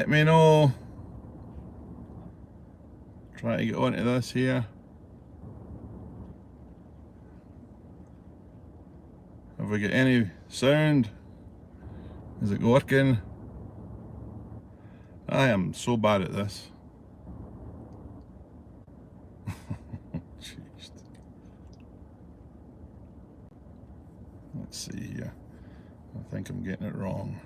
Let me know. Try to get onto this here. Have we got any sound? Is it working? I am so bad at this. Jeez. Let's see here. I think I'm getting it wrong.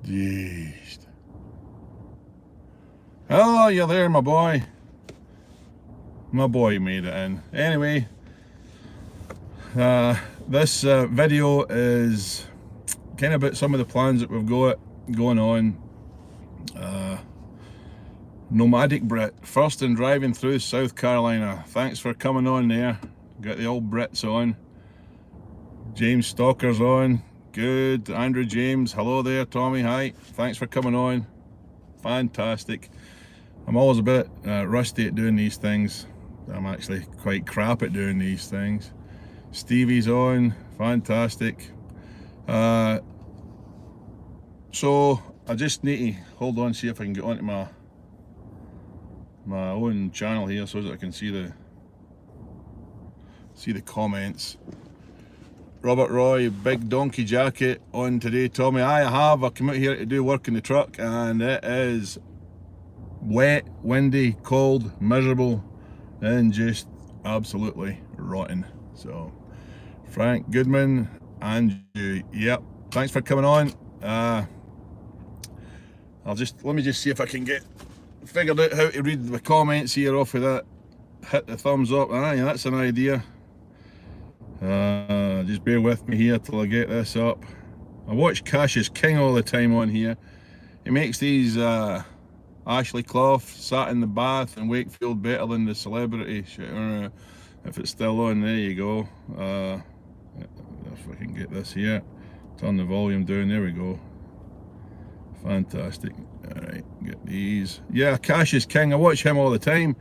Jeez. Oh, you're there, my boy. My boy made it in. Anyway, this video is kind of about some of the plans that we've got going on. Nomadic Brit, first in driving through South Carolina. Thanks for coming on there. Got the old Brits on. James Stalker's on. Good. Andrew James, hello there. Tommy, hi. Thanks for coming on. Fantastic. I'm always a bit rusty at doing these things. I'm actually quite crap at doing these things. Stevie's on. Fantastic. So I just need to hold on, see if I can get onto my own channel here so that I can see the comments. Robert Roy, big donkey jacket on today. Tommy, I come out here to do work in the truck and it is wet, windy, cold, miserable and just absolutely rotten. So Frank Goodman and you, yep, thanks for coming on. Let me just see if I can get figured out how to read the comments here off of that. Hit the thumbs up. Yeah, that's an idea. Just bear with me here till I get this up. I watch Cassius King all the time on here. He makes these Ashley Clough sat in the bath in Wakefield better than the celebrity shit. If it's still on, there you go. If I can get this here, turn the volume down, there we go. Fantastic. Alright, get these. Yeah, Cassius King, I watch him all the time.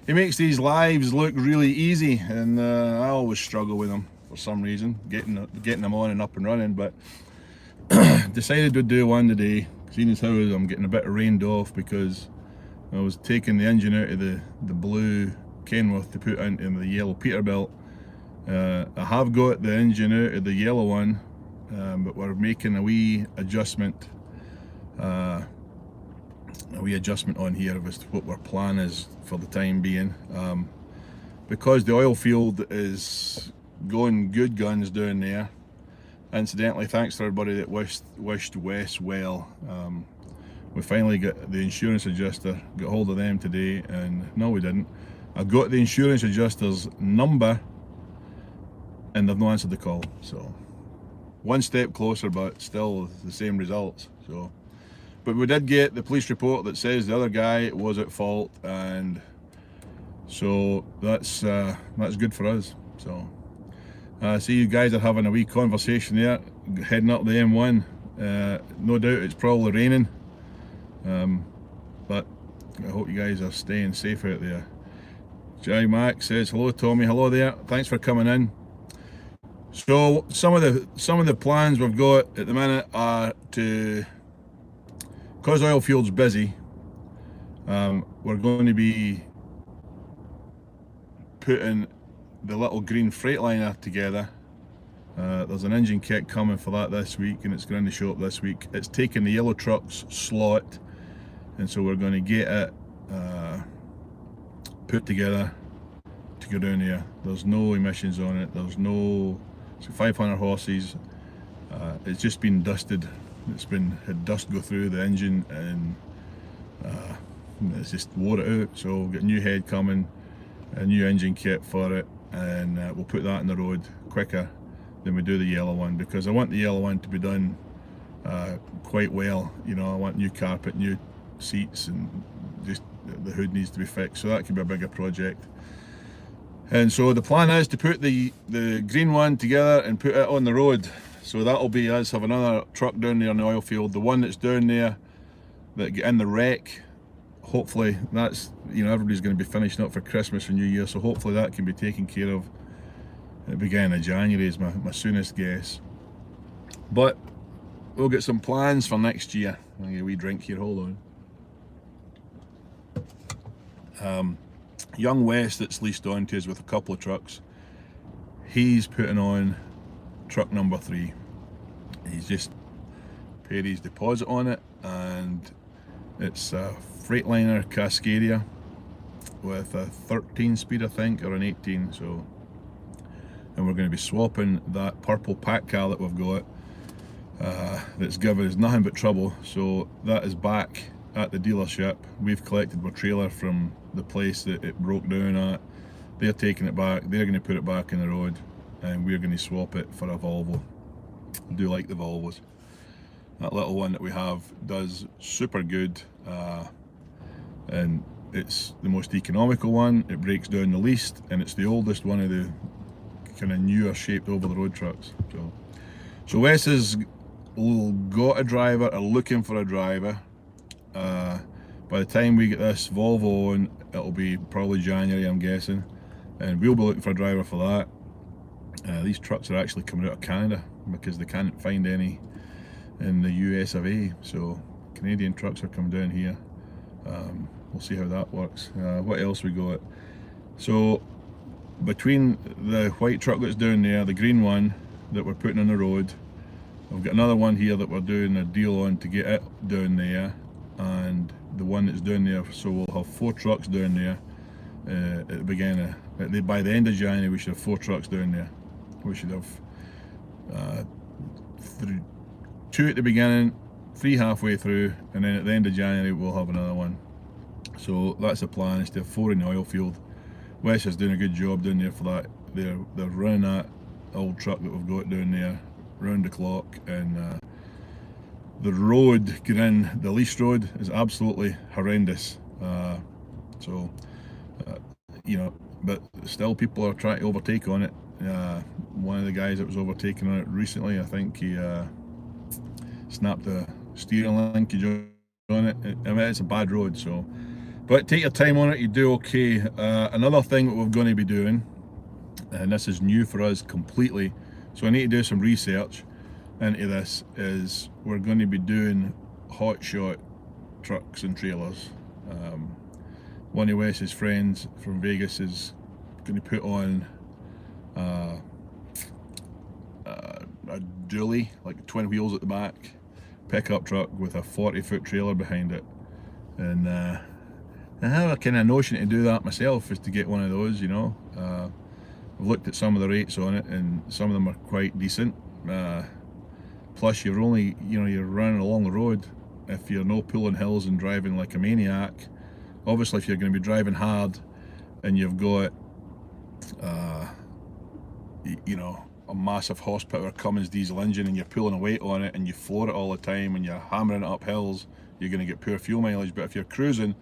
He makes these lives look really easy, and I always struggle with them for some reason, getting them on and up and running, but decided to do one today, seeing as how I'm getting a bit rained off because I was taking the engine out of the blue Kenworth to put into the yellow Peterbilt. I have got the engine out of the yellow one, but we're making a wee adjustment on here as to what our plan is for the time being, because the oil field is going good guns down there. Incidentally, thanks to everybody that wished Wes well. We finally got the insurance adjuster, got hold of them today, and no, we didn't. I got the insurance adjuster's number and they've not answered the call, so one step closer, but still the same results. So, but we did get the police report that says the other guy was at fault, and so that's good for us. So I see you guys are having a wee conversation there, heading up the M1. No doubt it's probably raining, but I hope you guys are staying safe out there. Jay Mac says hello, Tommy. Hello there. Thanks for coming in. So some of the plans we've got at the minute are to, because oil field's busy, we're going to be putting the little green Freightliner together. There's an engine kit coming for that this week, and it's going to show up this week. It's taking the yellow truck's slot, and so we're going to get it put together to go down here. There's no emissions on it. There's no, it's 500 horses. It's just been dusted. It's been had dust go through the engine, and it's just wore it out. So we'll get a new head coming, a new engine kit for it, and we'll put that on the road quicker than we do the yellow one, because I want the yellow one to be done quite well. You know, I want new carpet, new seats, and just the hood needs to be fixed. So that could be a bigger project. And so the plan is to put the green one together and put it on the road. So that'll be us have another truck down there in the oil field. The one that's down there that get in the wreck hopefully that's, you know, everybody's going to be finishing up for Christmas and New Year, so hopefully that can be taken care of at the beginning of January is my soonest guess. But we'll get some plans for next year. I'll get a wee drink here, hold on. Young West that's leased on to us with a couple of trucks, he's putting on truck number 3. He's just paid his deposit on it, and it's a Freightliner Cascadia with a 13 speed, I think, or an 18. So, and we're going to be swapping that purple pack car that we've got, that's given us nothing but trouble. So that is back at the dealership. We've collected our trailer from the place that it broke down at. They're taking it back, they're going to put it back in the road, and we're going to swap it for a Volvo. I do like the Volvos. That little one that we have does super good, and it's the most economical one. It breaks down the least, and it's the oldest one of the kind of newer shaped over the road trucks. So Wes has got a driver, or looking for a driver. By the time we get this Volvo on, it'll be probably January, I'm guessing, and we'll be looking for a driver for that. These trucks are actually coming out of Canada because they can't find any in the US of A, so Canadian trucks are coming down here. We'll see how that works. What else we got? So between the white truck that's down there, the green one that we're putting on the road, I've got another one here that we're doing a deal on to get it down there, and the one that's down there, so we'll have 4 trucks down there at the beginning by the end of January. We should have 4 trucks down there. We should have 2 at the beginning, 3 halfway through, and then at the end of January we'll have another one. So that's the plan, is to have 4 in the oil field. Wes is doing a good job down there for that. They're running that old truck that we've got down there round the clock, and the road, the lease road, is absolutely horrendous. You know, but still people are trying to overtake on it. One of the guys that was overtaking on it recently, I think he snapped the steering linkage on it. I mean, it's a bad road, so, but take your time on it, you do okay. Another thing that we're going to be doing, and this is new for us completely, so I need to do some research into this, is we're going to be doing hot shot trucks and trailers. One of Wes's friends from Vegas is going to put on a dually, like twin wheels at the back, pickup truck with a 40-foot trailer behind it, and I have a kind of notion to do that myself, is to get one of those, you know. I've looked at some of the rates on it, and some of them are quite decent. Plus you're only, you know, you're running along the road. If you're not pulling hills and driving like a maniac, obviously if you're going to be driving hard and you've got you know, a massive horsepower Cummins diesel engine and you're pulling a weight on it and you floor it all the time and you're hammering it up hills, you're going to get poor fuel mileage. But if you're cruising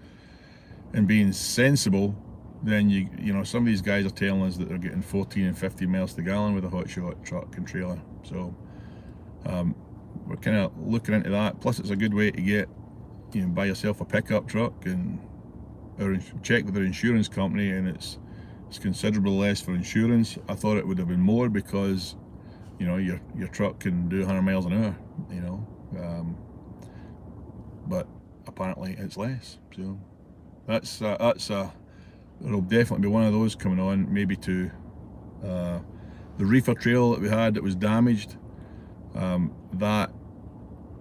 and being sensible, then you know, some of these guys are telling us that they're getting 14 and 15 miles to the gallon with a hot shot truck and trailer. So we're kind of looking into that. Plus it's a good way to get, you know, buy yourself a pickup truck, and or check with their insurance company, and it's considerably less for insurance. I thought it would have been more because, you know, your truck can do 100 miles an hour, you know, but apparently it's less. So that's there'll definitely be one of those coming on, maybe to the reefer trail that we had that was damaged. That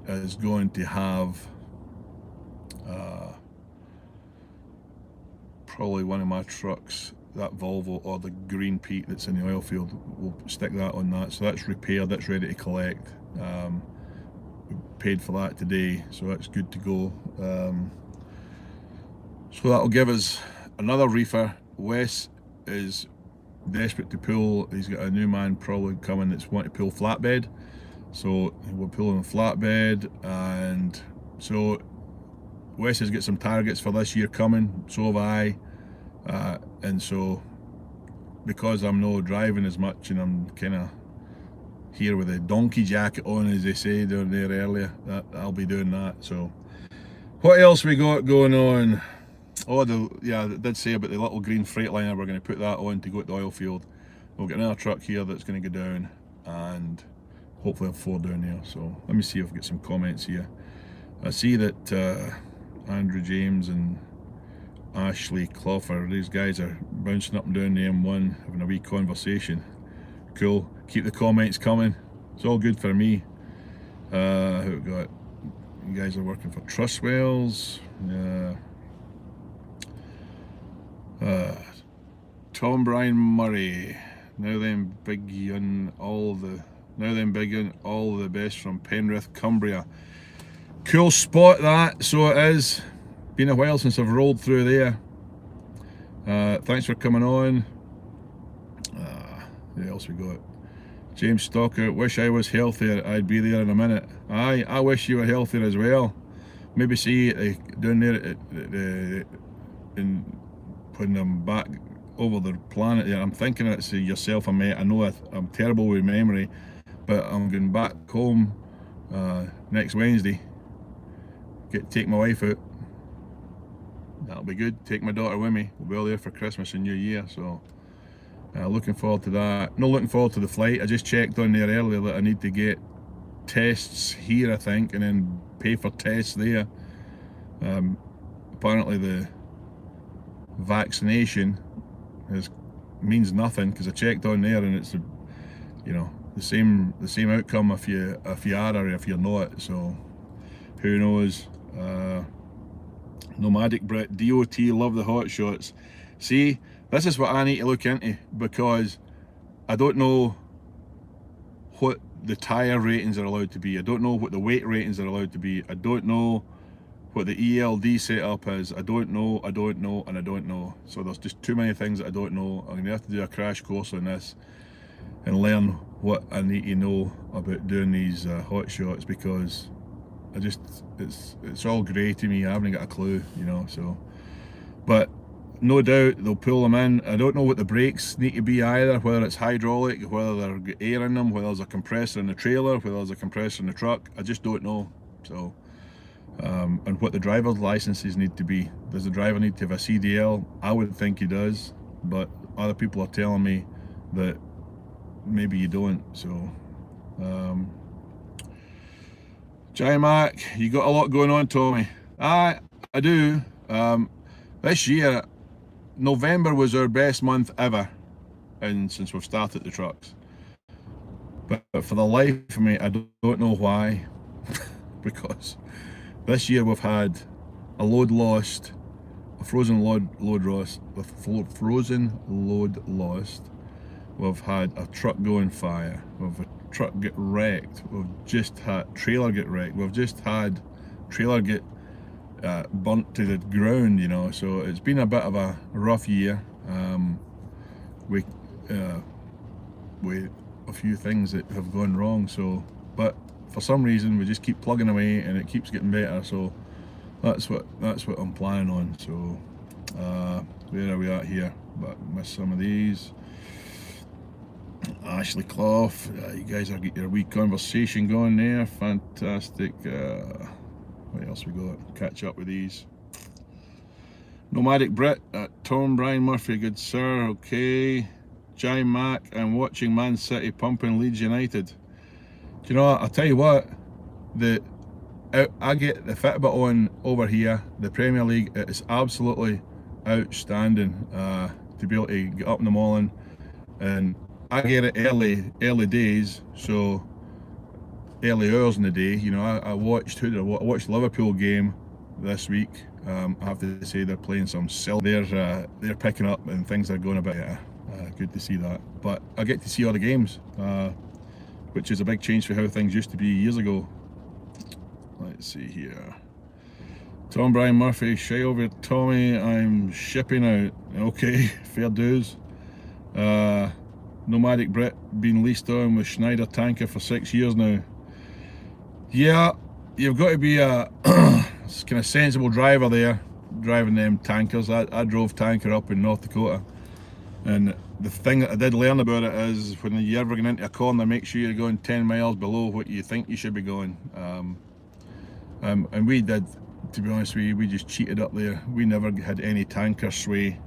is going to have probably one of my trucks, that Volvo or the green Pete that's in the oil field, we'll stick that on that. So that's repaired, that's ready to collect. We paid for that today, so that's good to go. So that'll give us another reefer. Wes is desperate to pull. He's got a new man probably coming that's wanting to pull flatbed, so we're pulling flatbed. And so Wes has got some targets for this year coming, so have I, and so because I'm not driving as much and I'm kind of here with a donkey jacket on, as they say down there earlier, that I'll be doing that. So What else we got going on? Oh, yeah, I did say about the little green Freightliner. We're going to put that on to go to the oil field. We've got another truck here that's going to go down, and hopefully have 4 down there. So let me see if I get some comments here. I see that Andrew James and Ashley Cloffer, these guys are bouncing up and down the M1, having a wee conversation. Cool. Keep the comments coming. It's all good for me. Who we got? You guys are working for Trustwells. Tom Brian Murray. Now then big on all the best from Penrith, Cumbria. Cool spot that, so it is. Been a while since I've rolled through there. Thanks for coming on. Who else we got? James Stalker, wish I was healthier, I'd be there in a minute. Aye, I wish you were healthier as well. Maybe see down there in when I'm back over the planet there. I'm thinking it's yourself I met. I know I'm terrible with memory, but I'm going back home next Wednesday. Take my wife out. That'll be good. Take my daughter with me. We'll be all there for Christmas and New Year, so looking forward to that. No looking forward to the flight. I just checked on there earlier that I need to get tests here, I think, and then pay for tests there. Apparently the vaccination means nothing, because I checked on there and it's the same outcome if you are or if you're not. So who knows? Nomadic Brit, DOT, love the hot shots. See, this is what I need to look into, because I don't know what the tyre ratings are allowed to be. I don't know what the weight ratings are allowed to be. I don't know what the ELD setup is. I don't know, and I don't know. So there's just too many things that I don't know. I'm going to have to do a crash course on this and learn what I need to know about doing these hot shots, because it's all grey to me. I haven't got a clue, so. But no doubt they'll pull them in. I don't know what the brakes need to be either, whether it's hydraulic, whether there's air in them, whether there's a compressor in the trailer, whether there's a compressor in the truck. I just don't know. So, and what the driver's licenses need to be. Does the driver need to have a CDL? I would think he does, but other people are telling me that maybe you don't. So, Jai Mac, you got a lot going on, Tommy. I do. This year, November was our best month ever, and since we've started the trucks. But for the life of me, I don't know why. Because this year we've had a load lost, a frozen load lost. We've had a truck go on fire. We've had a truck get wrecked. We've just had trailer get wrecked. We've just had trailer get burnt to the ground, so it's been a bit of a rough year with a few things that have gone wrong. So, but for some reason we just keep plugging away and it keeps getting better. So that's what I'm planning on. So where are we at here? But missed some of these. Ashley Clough, you guys are getting your wee conversation going there. Fantastic. What else we got? Catch up with these. Nomadic Brit, Tom Brian Murphy, good sir. Okay. Jai Mac, I'm watching Man City pumping Leeds United. Do you know what? I'll tell you what. I get the Fitbit on over here. The Premier League, it's absolutely outstanding to be able to get up in the morning, and I get it early days, so early hours in the day. I watched I watched the Liverpool game this week. I have to say they're playing some they're picking up and things are going a bit good to see that. But I get to see all the games, which is a big change for how things used to be years ago. Let's see here. Tom Brian Murphy, shy over Tommy, I'm shipping out. Okay, fair dues. Nomadic Brit, been leased on with Schneider Tanker for 6 years now. Yeah, you've got to be a kind of sensible driver there, driving them tankers. I drove tanker up in North Dakota, and the thing that I did learn about it is when you're ever going into a corner, make sure you're going 10 miles below what you think you should be going. And we did to be honest with you, we just cheated up there. We never had any tanker sway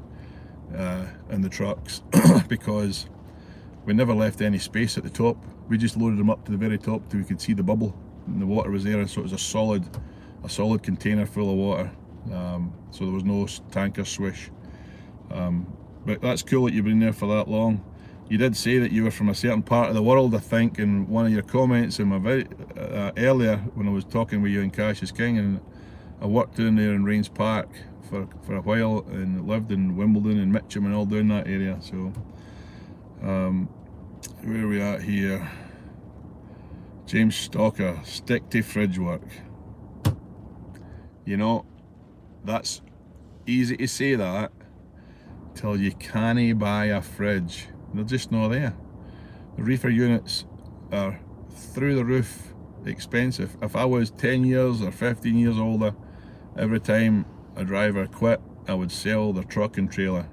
in the trucks because we never left any space at the top. We just loaded them up to the very top till we could see the bubble and the water was there, and so it was a solid container full of water. So there was no tanker swish. But that's cool that you've been there for that long. You did say that you were from a certain part of the world, I think, in one of your comments in my earlier when I was talking with you in Cash is King, and I worked down there in Rains Park for a while and lived in Wimbledon and Mitcham and all down that area. So where are we at here? James Stalker, stick to fridge work. You know, that's easy to say that till you can't buy a fridge. They're just not there. The reefer units are through the roof expensive. If I was 10 years or 15 years older, every time a driver quit, I would sell their truck and trailer.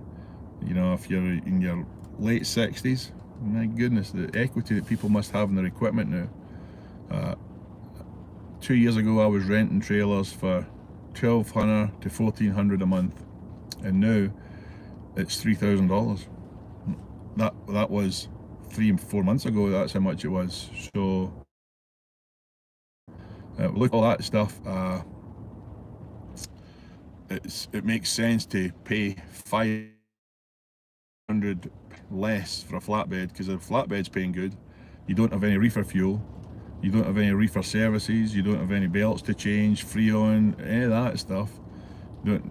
You know, if you're in your late 60s, my goodness, the equity that people must have in their equipment now. 2 years ago I was renting trailers for $1,200 to $1,400 a month, and now it's $3,000. That was 3-4 months ago. That's how much it was. So look at all that stuff. It makes sense to pay $500 less for a flatbed, because the flatbed's paying good. You don't have any reefer fuel, you don't have any reefer services, you don't have any belts to change, Freon, any of that stuff. You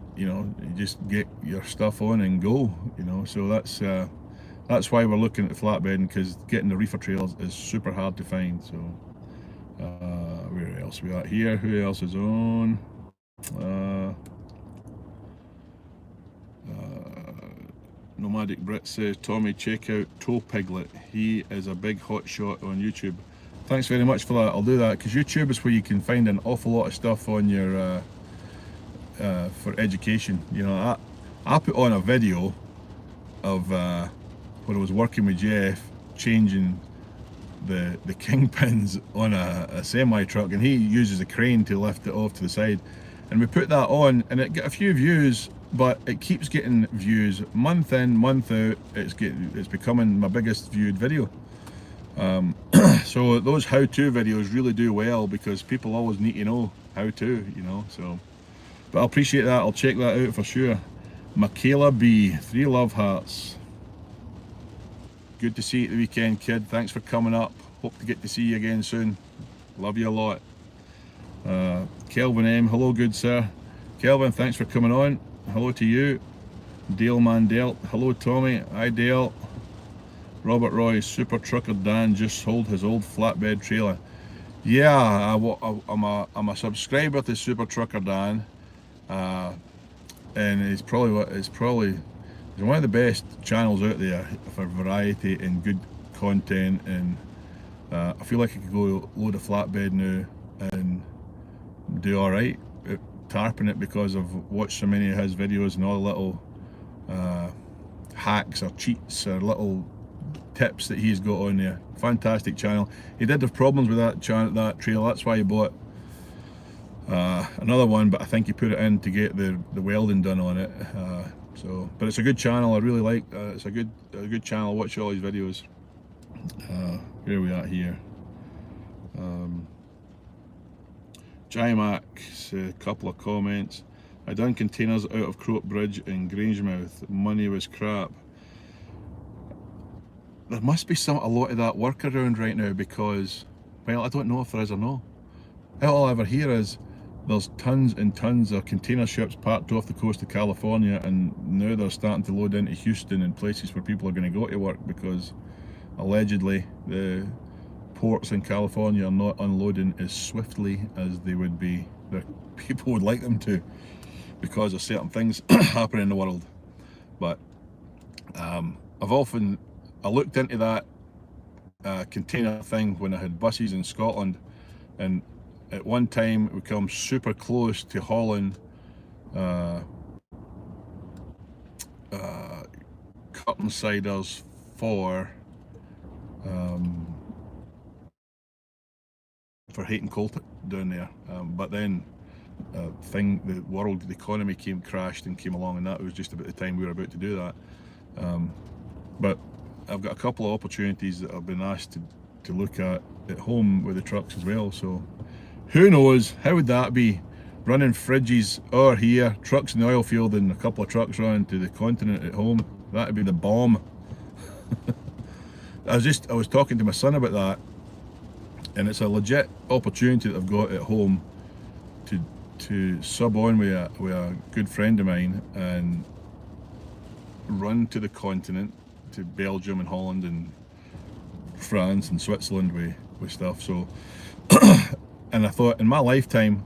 just get your stuff on and go. You know, so that's why we're looking at flatbedding, because getting the reefer trailers is super hard to find. So where else are we at here? Who else is on? Nomadic Brit says, Tommy, check out Toe Piglet. He is a big hot shot on YouTube. Thanks very much for that. I'll do that, because YouTube is where you can find an awful lot of stuff on your for education. You know, I put on a video of when I was working with Jeff changing the kingpins on a semi truck, and he uses a crane to lift it off to the side, and we put that on and it got a few views, but it keeps getting views month in, month out. It's becoming my biggest viewed video. So those how-to videos really do well, because people always need to know how to, you know. So, but I appreciate that. I'll check that out for sure. Michaela B, 3 love hearts. Good to see you at the weekend, kid. Thanks for coming up. Hope to get to see you again soon. Love you a lot. Kelvin M, hello good sir. Kelvin, thanks for coming on. Hello to you. Dale Mandel, hello Tommy. Hi Dale. Robert Roy, Super Trucker Dan just sold his old flatbed trailer. Yeah, I'm a subscriber to Super Trucker Dan, and he's one of the best channels out there for variety and good content. And I feel like I could go load a flatbed now and do all right at tarping it, because I've watched so many of his videos and all the little hacks or cheats or little tips that he's got on there. Fantastic channel. He did have problems with that trailer, that's why he bought another one, but I think he put it in to get the welding done on it. But it's a good channel. I really like. It's a good channel. Watch all his videos. Where are we at here? Jimax, a couple of comments. I done containers out of Croat Bridge in Grangemouth. Money was crap. There must be a lot of that work around right now, because, well, I don't know if there is or not. All I ever hear is there's tons and tons of container ships parked off the coast of California, and now they're starting to load into Houston and places where people are going to go to work, because allegedly the ports in California are not unloading as swiftly as they would be, people would like them to, because of certain things happening in the world. But I looked into that container thing when I had buses in Scotland, and at one time we come super close to hauling curtain siders for Hayton Colt down there, but then thing, the world, the economy crashed and came along, and that was just about the time we were about to do that. But I've got a couple of opportunities that I've been asked to look at home with the trucks as well. So who knows, how would that be? Running fridges or here, trucks in the oil field, and a couple of trucks running to the continent at home. That'd be the bomb. I was talking to my son about that, and it's a legit opportunity that I've got at home to sub on with a good friend of mine and run to the continent, to Belgium and Holland and France and Switzerland with stuff. So and I thought, in my lifetime,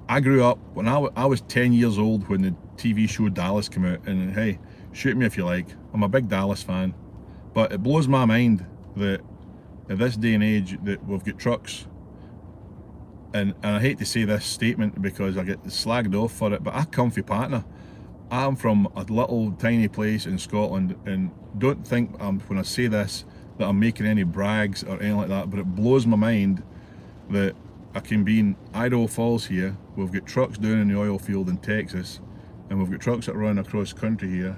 I grew up when I was 10 years old when the TV show Dallas came out, and hey, shoot me if you like, I'm a big Dallas fan, but it blows my mind that at this day and age that we've got trucks, and I hate to say this statement because I get slagged off for it, but I come from Patna. I'm from a little tiny place in Scotland, and don't think when I say this that I'm making any brags or anything like that, but it blows my mind that I can be in Idaho Falls here. We've got trucks down in the oil field in Texas, and we've got trucks that run across country here,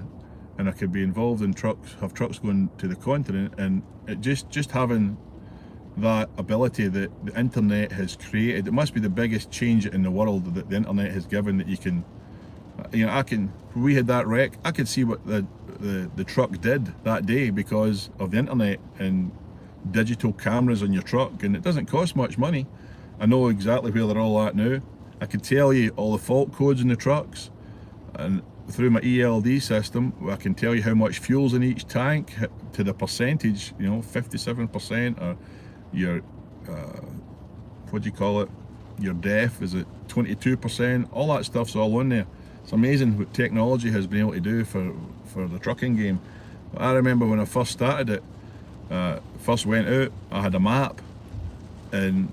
and I could be involved in have trucks going to the continent, and it just having that ability that the internet has created. It must be the biggest change in the world that the internet has given, that you can, when we had that wreck, I could see what the truck did that day because of the internet and digital cameras on your truck, and it doesn't cost much money. I know exactly where they're all at now. I can tell you all the fault codes in the trucks, and through my ELD system I can tell you how much fuel's in each tank to the percentage, 57%, or your what do you call it, your DEF is at 22%. All that stuff's all on there. It's amazing what technology has been able to do for the trucking game. I remember when I first started it, first went out, I had a map, and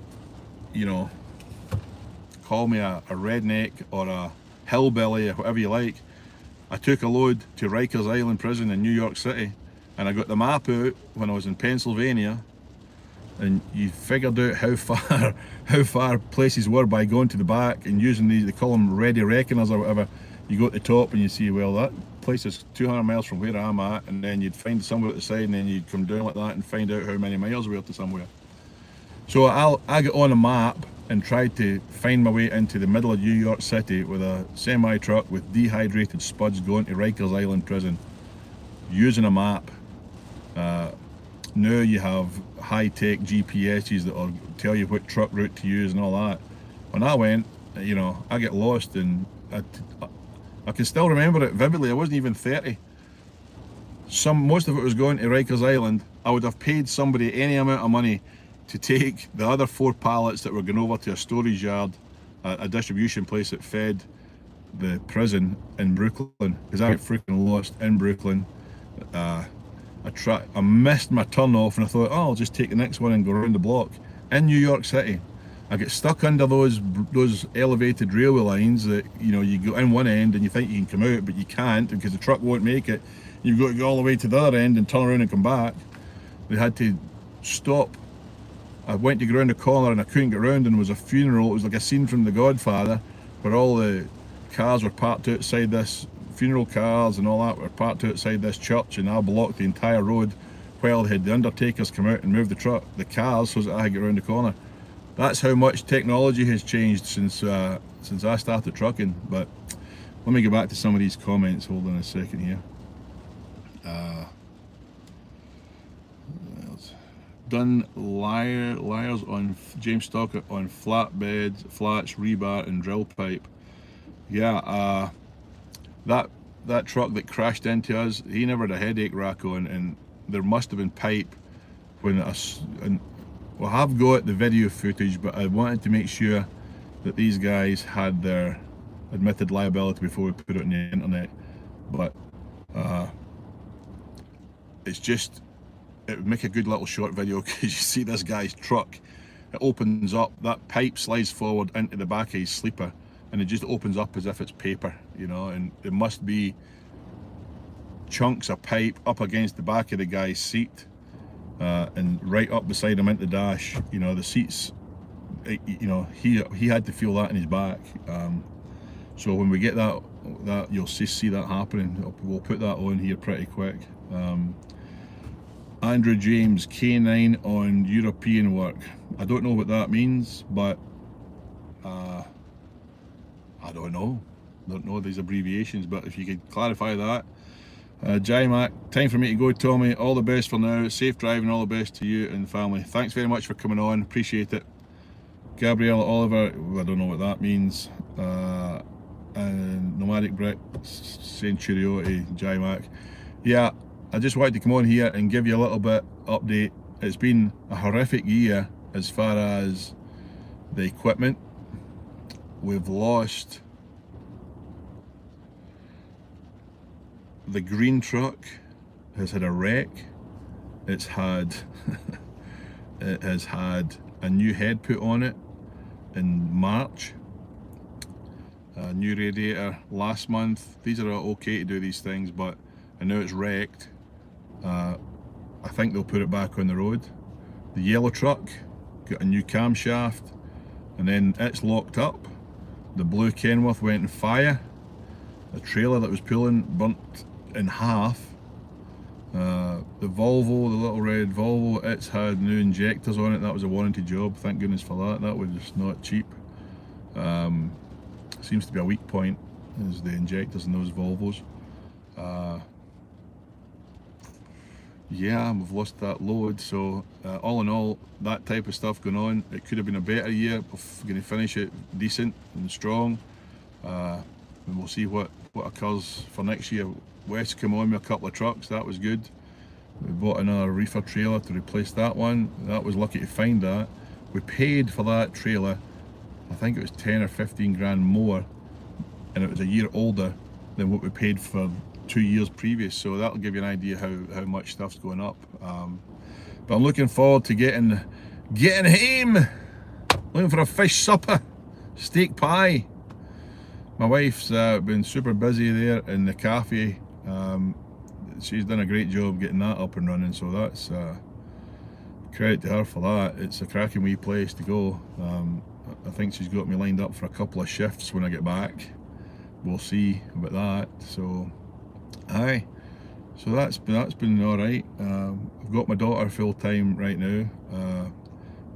call me a redneck or a hillbilly or whatever you like, I took a load to Rikers Island prison in New York City, and I got the map out when I was in Pennsylvania, and you figured out how far places were by going to the back and using these, they call them ready reckoners or whatever. You go to the top and you see, well, that place is 200 miles from where I'm at, and then you'd find somewhere at the side, and then you'd come down like that and find out how many miles were to somewhere. So I got on a map and tried to find my way into the middle of New York City with a semi-truck with dehydrated spuds going to Rikers Island prison using a map. Now you have high-tech GPSs that will tell you what truck route to use and all that. When I went, I get lost, and I can still remember it vividly. I wasn't even 30. Most of it was going to Rikers Island. I would have paid somebody any amount of money to take the other 4 pallets that were going over to a storage yard, a distribution place that fed the prison in Brooklyn, because I got freaking lost in Brooklyn. I missed my turn off, and I thought, I'll just take the next one and go around the block. In New York City, I get stuck under those elevated railway lines that, you go in one end and you think you can come out, but you can't because the truck won't make it. You've got to go all the way to the other end and turn around and come back. They had to stop. I went to go around the corner and I couldn't get around, and it was a funeral. It was like a scene from The Godfather, where all the cars were parked outside this, funeral cars and all that were parked outside this church, and I blocked the entire road while they had the undertakers come out and move the cars so that I could get around the corner. That's how much technology has changed since I started trucking. But let me go back to some of these comments. Hold on a second here. Done liars on James Stocker on flatbeds, flats, rebar, and drill pipe. Yeah, that truck that crashed into us, he never had a headache rack on, and there must have been pipe when well, I've got the video footage, but I wanted to make sure that these guys had their admitted liability before we put it on the internet. But it would make a good little short video, because you see this guy's truck, it opens up, that pipe slides forward into the back of his sleeper, and it just opens up as if it's paper, and there must be chunks of pipe up against the back of the guy's seat, and right up beside him into the dash. The seats you know, he had to feel that in his back. So when we get that you'll see that happening. We'll put that on here pretty quick. Andrew James, K9 on European work. I don't know what that means, but I don't know these abbreviations, but if you could clarify that. J-Mac, time for me to go, Tommy. All the best for now. Safe driving, all the best to you and the family. Thanks very much for coming on, appreciate it. Gabrielle Oliver, I don't know what that means. And Nomadic Brick, Centurioti, J-Mac. Yeah, I just wanted to come on here and give you a little bit update. It's been a horrific year as far as the equipment. We've lost the green truck, has had a wreck. It has had a new head put on it in March. A new radiator last month. These are okay to do these things, but I know it's wrecked. I think they'll put it back on the road. The yellow truck got a new camshaft, and then it's locked up. The blue Kenworth went in fire. The trailer that was pulling burnt in half. The Volvo, the little red Volvo, it's had new injectors on it. That was a warranty job, thank goodness for that. That was just not cheap. Seems to be a weak point, is the injectors in those Volvos. Yeah, we've lost that load, so all in all, that type of stuff going on. It could have been a better year. We're going to finish it decent and strong, and we'll see what occurs for next year. Wes came on with a couple of trucks, that was good. We bought another reefer trailer to replace that one. That was lucky to find that. We paid for that trailer, I think it was 10 or 15 grand more, and it was a year older than what we paid for 2 years previous, so that'll give you an idea how much stuff's going up. But I'm looking forward to getting home, looking for a fish supper, steak pie. My wife's been super busy there in the cafe. She's done a great job getting that up and running, so that's credit to her for that. It's a cracking wee place to go. I think she's got me lined up for a couple of shifts when I get back. We'll see about that. So aye, so that's been all right. I've got my daughter full time right now,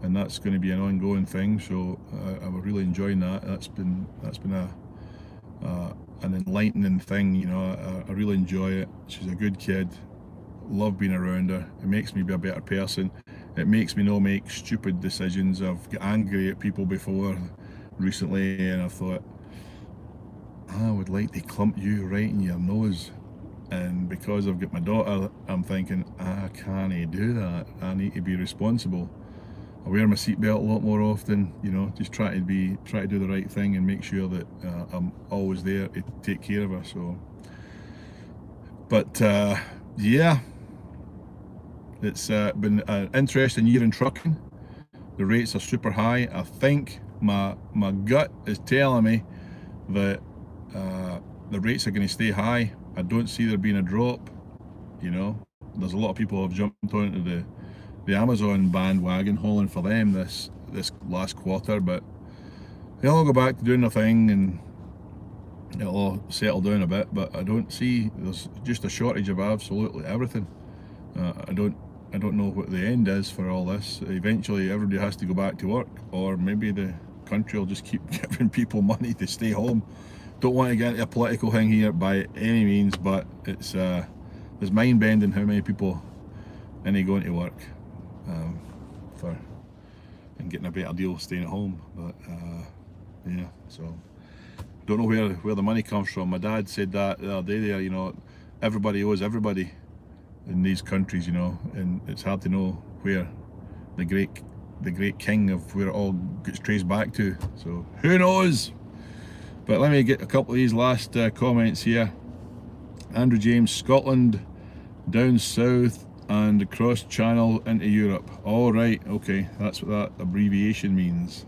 and that's going to be an ongoing thing. So I'm really enjoying that. That's been an enlightening thing, you know. I really enjoy it. She's a good kid. Love being around her. It makes me be a better person. It makes me not make stupid decisions. I've got angry at people before recently, and I thought, I would like to clump you right in your nose. And because I've got my daughter, I'm thinking, I can't do that. I need to be responsible. I wear my seatbelt a lot more often, you know, just try to do the right thing and make sure that I'm always there to take care of her. So, but yeah, it's been an interesting year in trucking. The rates are super high. I think my gut is telling me that the rates are going to stay high. I don't see there being a drop. You know, there's a lot of people who have jumped onto the Amazon bandwagon, hauling for them this last quarter, but they'll all go back to doing their thing and it'll all settle down a bit. But I don't see, there's just a shortage of absolutely everything. I don't know what the end is for all this. Eventually everybody has to go back to work, or maybe the country will just keep giving people money to stay home. Don't want to get into a political thing here by any means, but it's mind bending how many people ain't going to work and getting a better deal staying at home. But yeah, so don't know where the money comes from. My dad said that the other day there, you know, everybody owes everybody in these countries, you know, and it's hard to know where the great king of where it all gets traced back to. So who knows? But let me get a couple of these last comments here. Andrew James, Scotland down south and across channel into Europe. All right, okay, that's what that abbreviation means.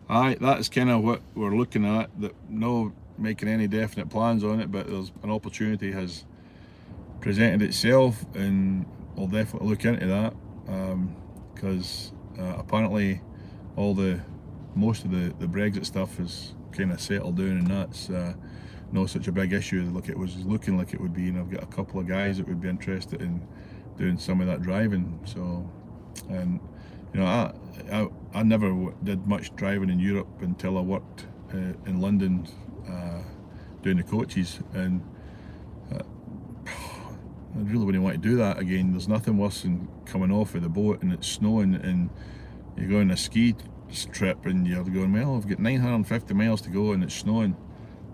Aye, that's kind of what we're looking at. That no making any definite plans on it, but there's an opportunity has presented itself, and we'll definitely look into that because apparently most of the Brexit stuff is kind of settled down, and that's not such a big issue like it was looking like it would be. And I've got a couple of guys that would be interested in doing some of that driving. So, and you know, I never did much driving in Europe until I worked in London doing the coaches, and I really wouldn't want to do that again. There's nothing worse than coming off of the boat and it's snowing and you're going on a ski trip and you're going, well, I've got 950 miles to go and it's snowing,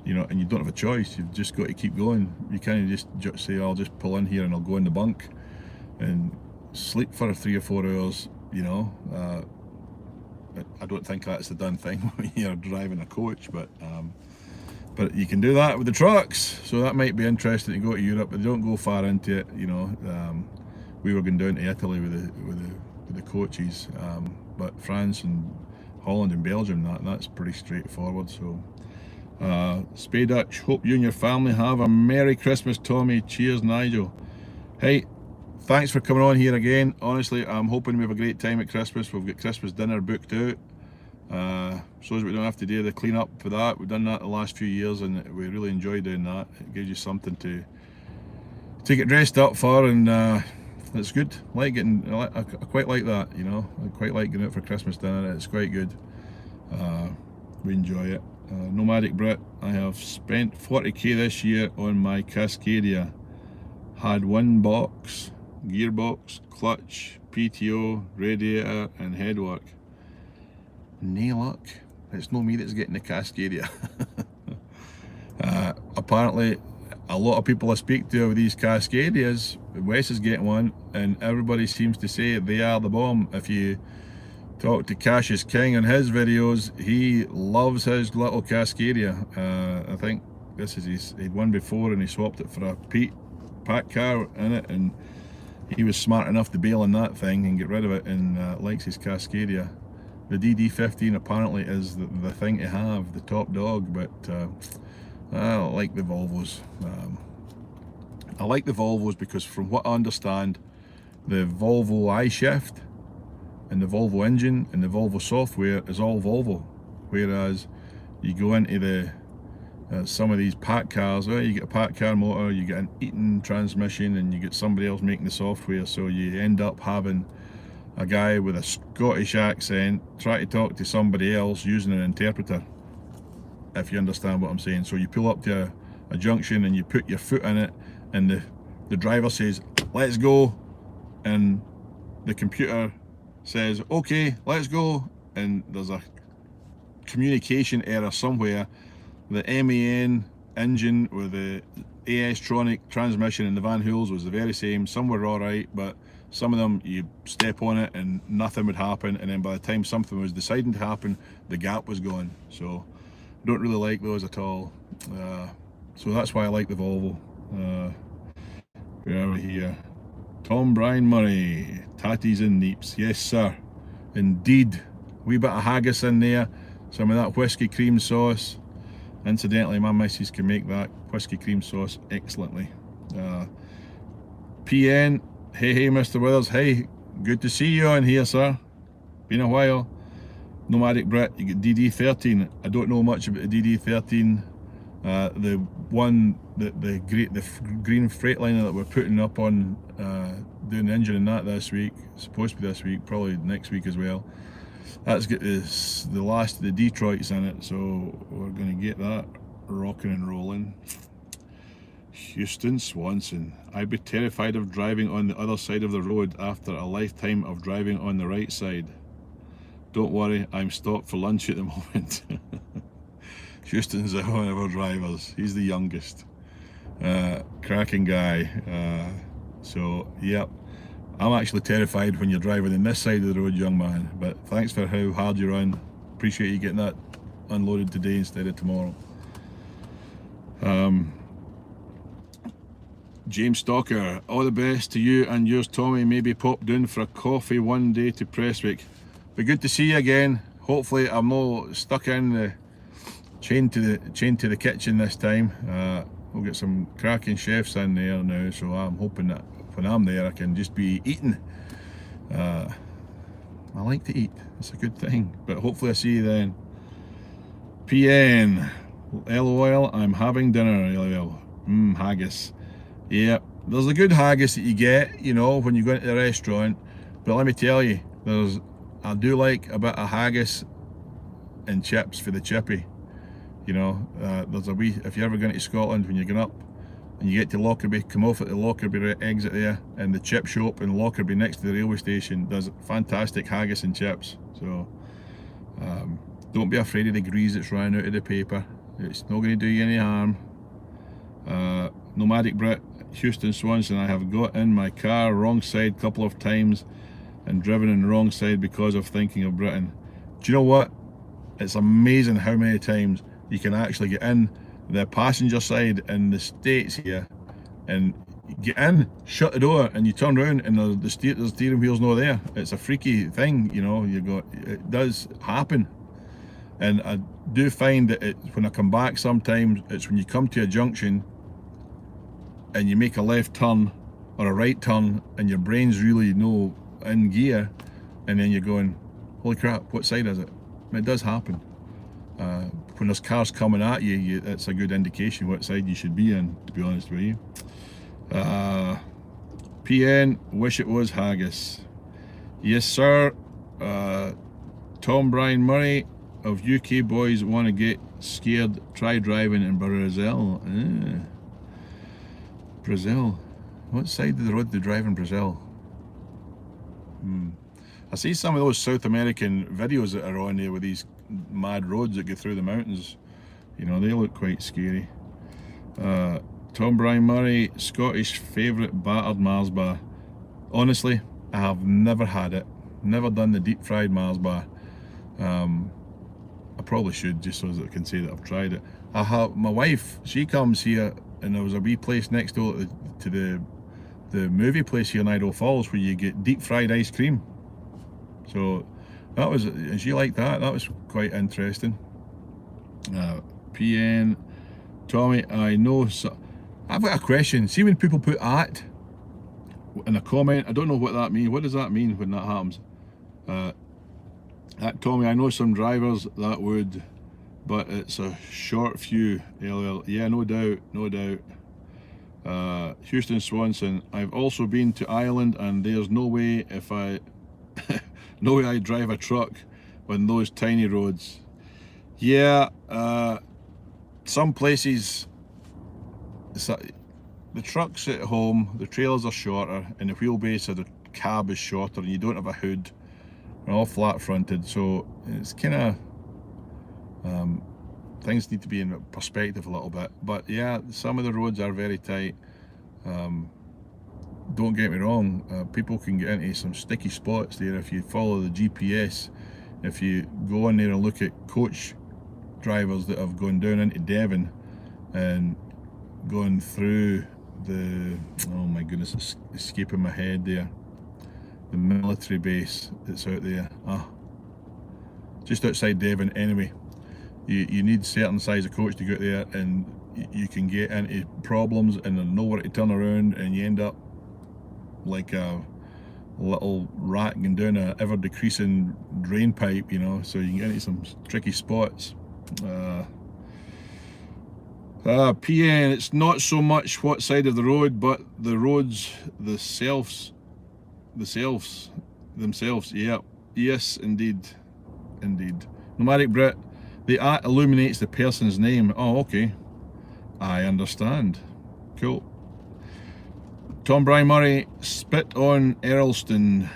you know, and you don't have a choice. You've just got to keep going. You can't just say, I'll just pull in here and I'll go in the bunk and sleep for 3 or 4 hours, you know. I don't think that's the done thing when you're driving a coach, but you can do that with the trucks, so that might be interesting to go to Europe, but don't go far into it, you know. We were going down to Italy with the coaches, but France and Holland and Belgium, that's pretty straightforward. So Spey Dutch, hope you and your family have a Merry Christmas, Tommy. Cheers, Nigel. Hey, thanks for coming on here again. Honestly, I'm hoping we have a great time at Christmas. We've got Christmas dinner booked out, so as we don't have to do the clean up for that. We've done that the last few years and we really enjoy doing that. It gives you something to get dressed up for, and it's good. I quite like that, you know. I quite like going out for Christmas dinner. It's quite good. We enjoy it. Nomadic Brit, I have spent 40k this year on my Cascadia. Had one box, gearbox, clutch, PTO, radiator and headwork. No luck. It's no me that's getting the Cascadia. Apparently a lot of people I speak to over these Cascadias, Wes is getting one, and everybody seems to say they are the bomb. If you talk to Cassius King on his videos, he loves his little Cascadia. I think this is he'd won before and he swapped it for a Pete pack car in it, and he was smart enough to bail on that thing and get rid of it, and likes his Cascadia. The DD15 apparently is the thing to have, the top dog, but I don't like the Volvos. I like the Volvos because from what I understand, the Volvo iShift and the Volvo engine and the Volvo software is all Volvo, whereas you go into the some of these pack cars, you get a pack car motor, you get an Eaton transmission, and you get somebody else making the software, so you end up having a guy with a Scottish accent try to talk to somebody else using an interpreter, if you understand what I'm saying. So you pull up to a junction and you put your foot in it, and the driver says, let's go, and the computer says, okay, let's go, and there's a communication error somewhere. The MAN engine with the AS-tronic transmission in the Van Hoels was the very same. Some were alright, but some of them you step on it and nothing would happen, and then by the time something was deciding to happen, the gap was gone. So I don't really like those at all. So that's why I like the Volvo. Where are we here? Tom Brian Murray, tatties and neeps. Yes sir, indeed. Wee bit of haggis in there, some of that whiskey cream sauce. Incidentally, my missus can make that whiskey cream sauce excellently. PN, hey Mr. Withers, hey, good to see you on here, sir. Been a while. Nomadic Brit, you get DD13. I don't know much about the DD13. The one, the green Freightliner that we're putting up on, doing the engine in that this week. It's supposed to be this week, probably next week as well. That's got the last of the Detroits in it, so we're going to get that rocking and rolling. Houston Swanson, I'd be terrified of driving on the other side of the road after a lifetime of driving on the right side. Don't worry, I'm stopped for lunch at the moment. Houston's one of our drivers, he's the youngest. Cracking guy. So, yep. I'm actually terrified when you're driving in this side of the road, young man, but thanks for how hard you run. Appreciate you getting that unloaded today instead of tomorrow. James Stalker, all the best to you and yours, Tommy. Maybe pop down for a coffee one day to Prestwick. Be good to see you again. Hopefully I'm not stuck in the chain to the kitchen this time. We'll get some cracking chefs in there now, so I'm hoping that when I'm there I can just be eating. I like to eat. It's a good thing. But hopefully I see you then. PN. LOL, I'm having dinner. LOL. Haggis. Yeah, there's a good haggis that you get, you know, when you go into the restaurant. But let me tell you, I do like a bit of haggis and chips for the chippy. You know, there's a wee, if you're ever going to Scotland, when you're going up and you get to Lockerbie, come off at the Lockerbie exit there, and the chip shop in Lockerbie next to the railway station does fantastic haggis and chips. So don't be afraid of the grease that's running out of the paper. It's not going to do you any harm. Nomadic Brit, Houston Swanson, I have got in my car wrong side a couple of times and driven in the wrong side because of thinking of Britain. Do you know what? It's amazing how many times you can actually get in the passenger side in the States here and get in, shut the door, and you turn around and the steering wheel's not there. It's a freaky thing, you know. It does happen. And I do find that when I come back sometimes, it's when you come to a junction and you make a left turn or a right turn and your brain's really no in gear, and then you're going, holy crap, what side is it? And it does happen. When there's cars coming at you, it's a good indication what side you should be in, to be honest with you. PN, wish it was haggis. Yes, sir. Tom Brian Murray of UK Boys Want to Get Scared, try driving in Brazil. Brazil. What side of the road do they drive in Brazil? I see some of those South American videos that are on there with these mad roads that go through the mountains. You know, they look quite scary. Tom Brian Murray, Scottish favourite battered Mars bar. Honestly, I have never had it. Never done the deep fried Mars bar. I probably should, just so that I can say that I've tried it. My wife, she comes here, and there was a wee place next door to the movie place here in Idaho Falls where you get deep fried ice cream. So that was, and she liked that. That was quite interesting. PN, Tommy, I know. I've got a question. See when people put "at" in a comment, I don't know what that means. What does that mean when that happens? Tommy, I know some drivers that would, but it's a short few. LL, yeah, no doubt, no doubt. Houston Swanson, I've also been to Ireland, and there's no way no way I drive a truck on those tiny roads. Yeah, some places, the trucks at home, the trailers are shorter, and the wheelbase of the cab is shorter, and you don't have a hood. They're all flat fronted, so it's kind of things need to be in perspective a little bit. But yeah, some of the roads are very tight. Don't get me wrong, people can get into some sticky spots there if you follow the GPS. If you go in there and look at coach drivers that have gone down into Devon and gone through the, oh my goodness, it's escaping my head there, the military base that's out there, just outside Devon anyway. You need certain size of coach to get there, and you can get into problems and there's nowhere to turn around, and you end up like a little rat going down a ever decreasing drain pipe, you know. So you can get into some tricky spots. PN, it's not so much what side of the road, but the roads themselves. Yeah, yes, indeed. Nomadic Brit, the @ illuminates the person's name. Oh, okay, I understand. Cool. Tom Brian Murray, spit on Earlston.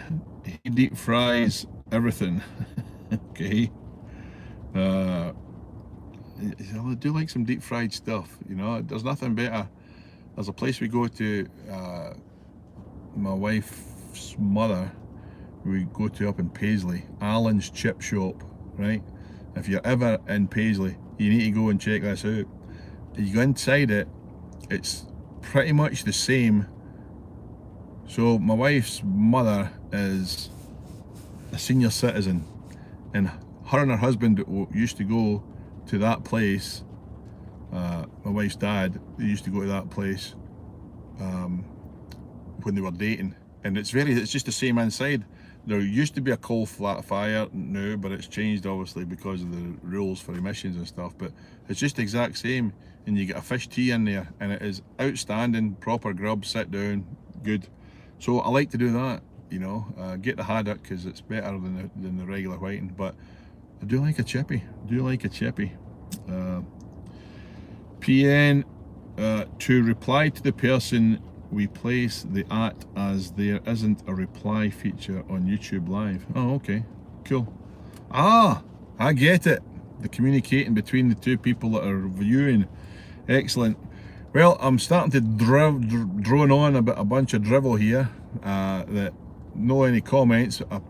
He deep fries everything. Okay. I do like some deep fried stuff, you know. There's nothing better. There's a place we go to, my wife's mother, we go to up in Paisley, Alan's Chip Shop, right? If you're ever in Paisley, you need to go and check this out. You go inside it, it's pretty much the same. So my wife's mother is a senior citizen, and her and her husband used to go to that place. My wife's dad, they used to go to that place when they were dating, and it's just the same inside. There used to be a coal flat fire now, but it's changed obviously because of the rules for emissions and stuff, but it's just the exact same, and you get a fish tea in there and it is outstanding, proper grub, sit down, good. So I like to do that, you know, get the haddock because it's better than the regular whiting, but I do like a chippy, PN, to reply to the person we place the at, as there isn't a reply feature on YouTube Live. Oh, okay, cool. Ah, I get it. The communicating between the two people that are viewing. Excellent. Well, I'm starting to drone on a bunch of drivel here. That no any comments. I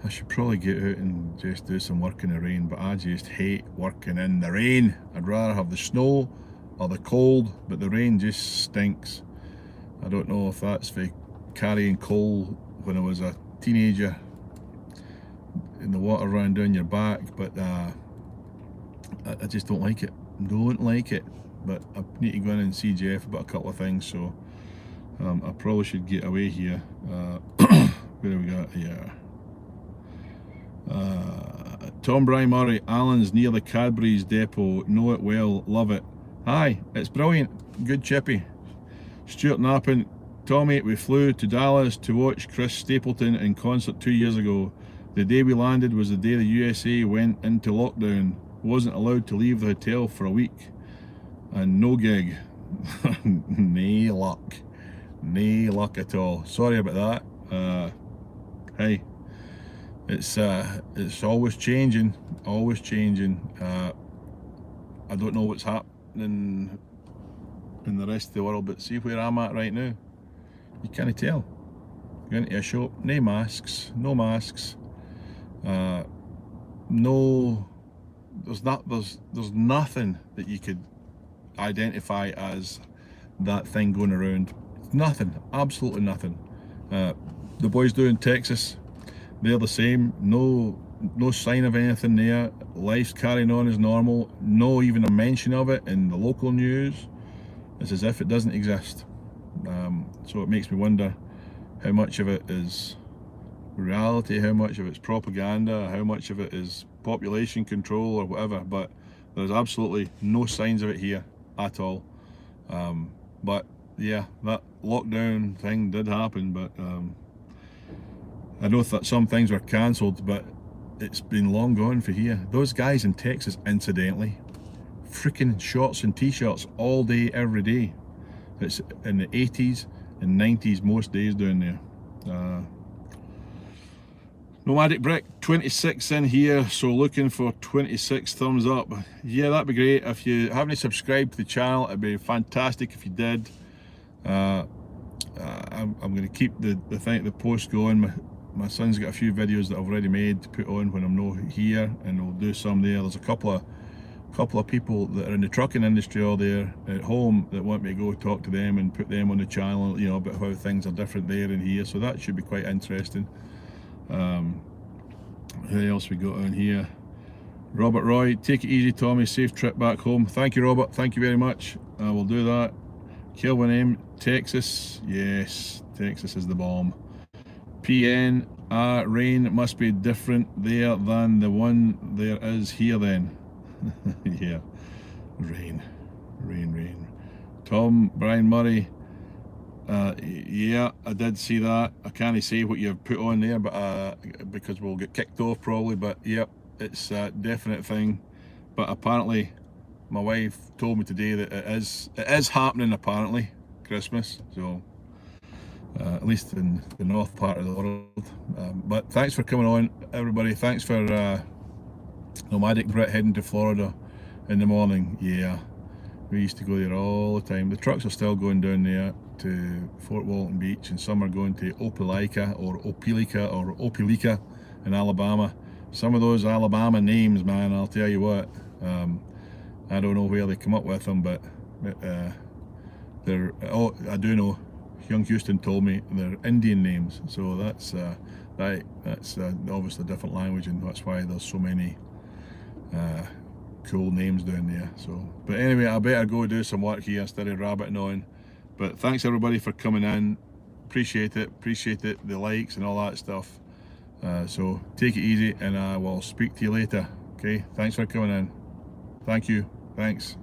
should probably get out and just do some work in the rain, but I just hate working in the rain. I'd rather have the snow or the cold, but the rain just stinks. I don't know if that's for carrying coal when I was a teenager in the water running down your back, but I just don't like it. But I need to go in and see Jeff about a couple of things, so I probably should get away here. Where do we got here? Tom Brian Murray, Alan's near the Cadbury's depot, know it well, love it. Hi, it's brilliant, good chippy. Stuart Knappen, Tommy, we flew to Dallas to watch Chris Stapleton in concert 2 years ago. The day we landed was the day the USA went into lockdown, wasn't allowed to leave the hotel for a week, and no gig. Nae luck at all. Sorry about that. Hey, it's always changing. I don't know what's happening in the rest of the world, but see where I'm at right now. You can't tell. Go into a shop, no masks. There's nothing that you could identify as that thing going around. Nothing, absolutely nothing. The boys down in Texas, they're the same. No sign of anything there. Life's carrying on as normal. No even a mention of it in the local news. It's as if it doesn't exist. So it makes me wonder how much of it is reality, how much of it's propaganda, how much of it is population control or whatever, but there's absolutely no signs of it here at all. But yeah, that lockdown thing did happen, but I know that some things were cancelled, but it's been long gone for here. Those guys in Texas, incidentally, freaking shorts and t-shirts all day, every day. It's in the 80s and 90s most days down there. Nomadic Brick, 26 in here, so looking for 26 thumbs up. Yeah, that'd be great. If you haven't subscribed to the channel, it'd be fantastic if you did. I'm going to keep the post going. My son's got a few videos that I've already made to put on when I'm not here, and we'll do some there. There's a couple of people that are in the trucking industry all there at home that want me to go talk to them and put them on the channel, you know, about how things are different there and here, so that should be quite interesting. Who else we got on here? Robert Roy, take it easy Tommy, safe trip back home. Thank you Robert, thank you very much. We'll do that. Kelvin M, Texas, yes, Texas is the bomb. PN, rain must be different there than the one there is here then. Yeah, rain. Tom Brian Murray, yeah, I did see that. I can't say what you've put on there, but because we'll get kicked off probably, but yep, it's a definite thing. But apparently my wife told me today that it is happening, apparently, Christmas, so at least in the north part of the world. But thanks for coming on, everybody. Thanks for Nomadic Brit heading to Florida in the morning. Yeah, we used to go there all the time. The trucks are still going down there to Fort Walton Beach, and some are going to Opelika or Opelika in Alabama. Some of those Alabama names, man, I'll tell you what, I don't know where they come up with them, but they're, oh, I do know, young Houston told me they're Indian names, so that's obviously a different language, and that's why there's so many cool names down there. So, but anyway, I better go do some work here instead of rabbiting on. But thanks everybody for coming in. appreciate it, the likes and all that stuff. So take it easy, and I will speak to you later. Okay, thanks for coming in. Thank you. Thanks.